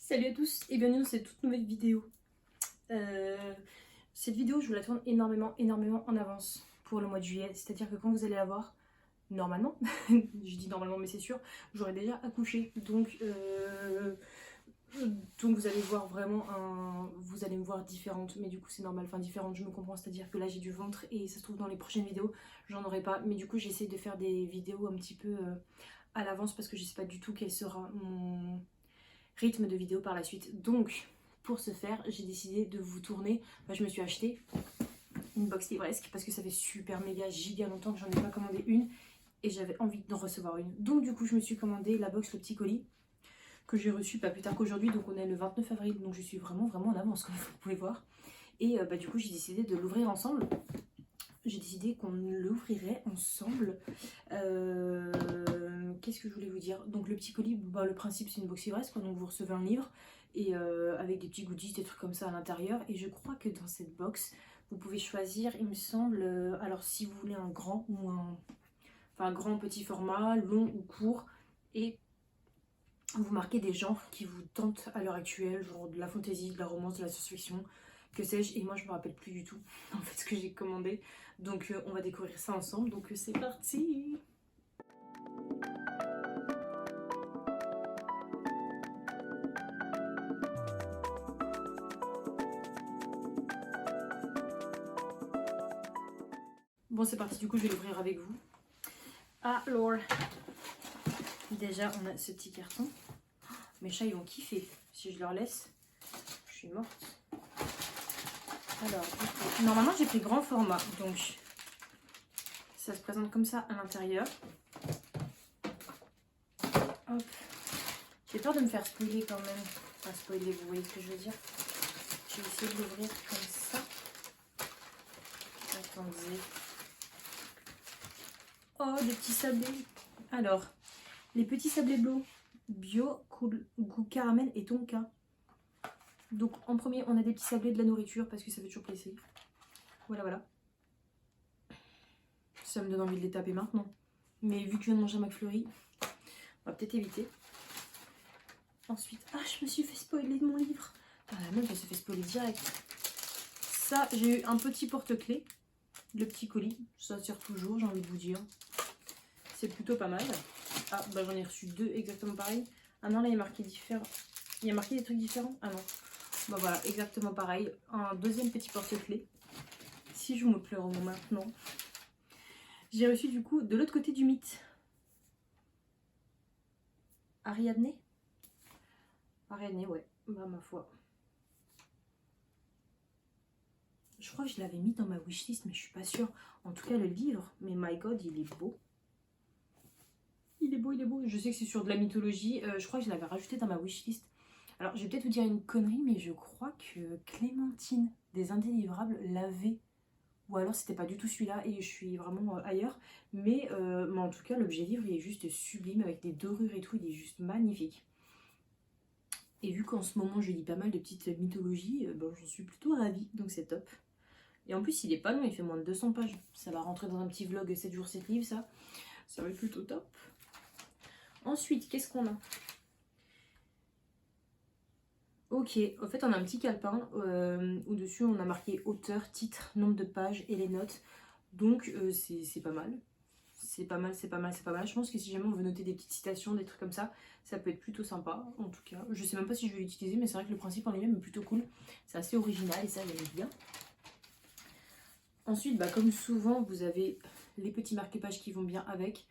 Salut à tous et bienvenue dans cette toute nouvelle vidéo. Cette vidéo, je vous la tourne énormément en avance pour le mois de juillet. C'est-à-dire que quand vous allez la voir, normalement, je dis normalement mais c'est sûr, j'aurai déjà accouché. Donc vous allez voir vraiment vous allez me voir différente, mais du coup c'est normal, enfin différente, je me comprends, c'est-à-dire que là j'ai du ventre et ça se trouve dans les prochaines vidéos, j'en aurai pas. Mais du coup j'essaie de faire des vidéos un petit peu à l'avance parce que je sais pas du tout quel sera mon rythme de vidéo par la suite. Donc pour ce faire j'ai décidé de vous tourner, je me suis acheté une box livresque parce que ça fait super méga giga longtemps que j'en ai pas commandé une et j'avais envie d'en recevoir une. Donc du coup je me suis commandé la box Le Petit Colis que j'ai reçu pas plus tard qu'aujourd'hui, donc on est le 29 avril, donc je suis vraiment en avance comme vous pouvez voir. Et du coup j'ai décidé de l'ouvrir ensemble. J'ai décidé qu'on l'ouvrirait ensemble. Qu'est-ce que je voulais vous dire? Donc le Petit Colis, le principe c'est une box livresque, donc vous recevez un livre et avec des petits goodies, des trucs comme ça à l'intérieur. Et je crois que dans cette box, vous pouvez choisir, il me semble, alors si vous voulez un grand ou un grand petit format, long ou court, et vous marquez des genres qui vous tentent à l'heure actuelle, genre de la fantasy, de la romance, de la science-fiction, que sais-je. Et moi je me rappelle plus du tout en fait ce que j'ai commandé. Donc on va découvrir ça ensemble, donc c'est parti. Bon c'est parti, du coup je vais l'ouvrir avec vous. Alors, déjà on a ce petit carton. Mes chats ils vont kiffer si je leur laisse. Je suis morte. Alors, normalement j'ai pris grand format, donc ça se présente comme ça à l'intérieur. Hop. J'ai peur de me faire spoiler quand même. Enfin spoiler, vous voyez ce que je veux dire. Je vais essayer de l'ouvrir comme ça. Attendez. Oh, des petits sablés. Alors, les petits sablés bleus bio, goût caramel et tonka. Donc en premier, on a des petits sablés de la nourriture parce que ça fait toujours plaisir. Voilà. Ça me donne envie de les taper maintenant. Mais vu que je viens de manger un McFlurry, on va peut-être éviter. Ensuite, je me suis fait spoiler de mon livre. La meuf, elle se fait spoiler direct. Ça, j'ai eu un petit porte-clés. Le Petit Colis, ça sert toujours, j'ai envie de vous dire. C'est plutôt pas mal. J'en ai reçu deux exactement pareil. Ah non, là il y a marqué différent. Il y a marqué des trucs différents. Ah non. Voilà, exactement pareil. Un deuxième petit porte-clés. Si je me pleure maintenant. J'ai reçu du coup de l'autre côté du mythe. Ariadne, ouais. Ma foi. Je crois que je l'avais mis dans ma wishlist, mais je suis pas sûre. En tout cas, le livre, mais my god, il est beau. Il est beau. Je sais que c'est sur de la mythologie. Je crois que je l'avais rajouté dans ma wishlist. Alors, je vais peut-être vous dire une connerie, mais je crois que Clémentine des Indélivrables l'avait. Ou alors, c'était pas du tout celui-là et je suis vraiment ailleurs. Mais en tout cas, l'objet livre, il est juste sublime avec des dorures et tout. Il est juste magnifique. Et vu qu'en ce moment, je lis pas mal de petites mythologies, j'en suis plutôt ravie. Donc, c'est top. Et en plus, il est pas long, il fait moins de 200 pages. Ça va rentrer dans un petit vlog 7 jours 7 livres, ça. Ça va être plutôt top. Ensuite, qu'est-ce qu'on a? Ok, en fait, on a un petit calepin. Au-dessus, on a marqué auteur, titre, nombre de pages et les notes. Donc, c'est pas mal. C'est pas mal. Je pense que si jamais on veut noter des petites citations, des trucs comme ça, ça peut être plutôt sympa, en tout cas. Je sais même pas si je vais l'utiliser, mais c'est vrai que le principe en lui-même est plutôt cool. C'est assez original et ça, j'aime bien. Ensuite, comme souvent, vous avez les petits marque-pages qui vont bien avec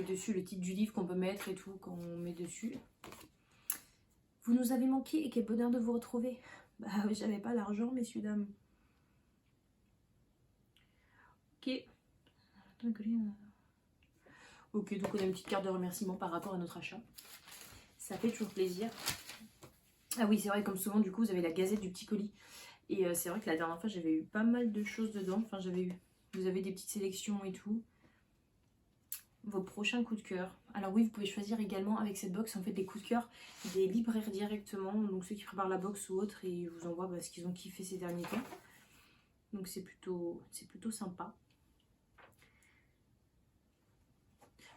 dessus le titre du livre qu'on peut mettre et tout quand on met dessus. Vous nous avez manqué et quel bonheur de vous retrouver. J'avais pas l'argent, messieurs, dames. Ok, donc on a une petite carte de remerciement par rapport à notre achat. Ça fait toujours plaisir. Ah oui, c'est vrai, comme souvent, du coup, vous avez la gazette du Petit Colis. Et c'est vrai que la dernière fois, j'avais eu pas mal de choses dedans. Enfin, vous avez des petites sélections et tout. Vos prochains coups de cœur. Alors oui, vous pouvez choisir également avec cette box, en fait, des coups de cœur des libraires directement. Donc ceux qui préparent la box ou autre, et ils vous envoient ce qu'ils ont kiffé ces derniers temps. Donc c'est plutôt sympa.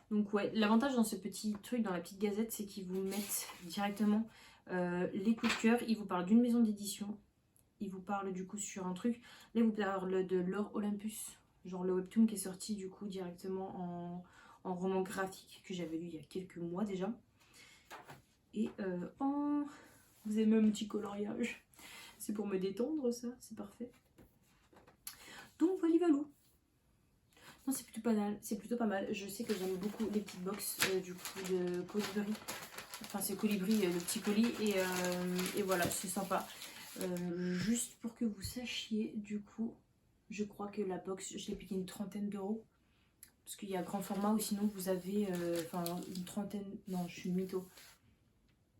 Donc ouais, l'avantage dans ce petit truc, dans la petite gazette, c'est qu'ils vous mettent directement Les coups de cœur, il vous parle d'une maison d'édition. Il vous parle du coup sur un truc. Là, il vous parle de Lore Olympus. Genre le webtoon qui est sorti du coup directement en roman graphique que j'avais lu il y a quelques mois déjà. Et vous avez même un petit coloriage. C'est pour me détendre ça, c'est parfait. Donc voilà, valou. Non, c'est plutôt pas mal, c'est plutôt pas mal. Je sais que j'aime beaucoup les petites box du coup de Colibri. Enfin c'est Colibri, le petit colis. Et voilà, c'est sympa. Juste pour que vous sachiez, du coup, je crois que la box, je l'ai payé une trentaine d'euros. Parce qu'il y a grand format ou sinon vous avez une trentaine. Non, je suis une mytho.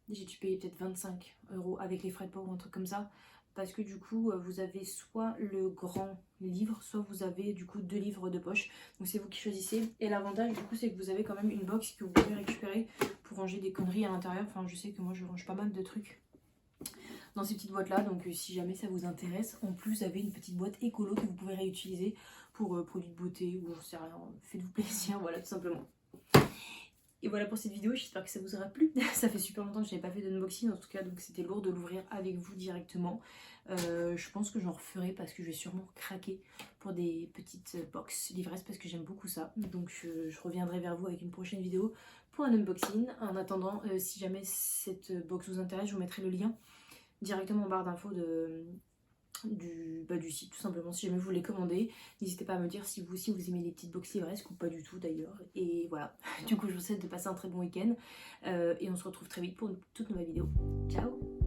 J'ai dû payer peut-être 25 euros avec les frais de port ou un truc comme ça. Parce que du coup, vous avez soit le grand livre, soit vous avez du coup 2 livres de poche. Donc c'est vous qui choisissez. Et l'avantage du coup, c'est que vous avez quand même une box que vous pouvez récupérer pour ranger des conneries à l'intérieur. Enfin, je sais que moi, je range pas mal de trucs dans ces petites boîtes là, donc si jamais ça vous intéresse, en plus vous avez une petite boîte écolo que vous pouvez réutiliser pour produits de beauté ou j'en sais rien, faites-vous plaisir, voilà tout simplement. Et voilà pour cette vidéo, j'espère que ça vous aura plu. Ça fait super longtemps que je n'avais pas fait d'unboxing en tout cas, donc c'était lourd de l'ouvrir avec vous directement. Je pense que j'en referai parce que je vais sûrement craquer pour des petites box livresses parce que j'aime beaucoup ça. Donc je reviendrai vers vous avec une prochaine vidéo pour un unboxing. En attendant, si jamais cette box vous intéresse, je vous mettrai le lien directement en barre d'infos du site tout simplement. Si jamais vous voulez commander, n'hésitez pas à me dire si vous aussi vous aimez les petites box livresques ou pas du tout d'ailleurs. Et voilà, du coup je vous souhaite de passer un très bon week-end et on se retrouve très vite pour une toute nouvelle vidéo. Ciao.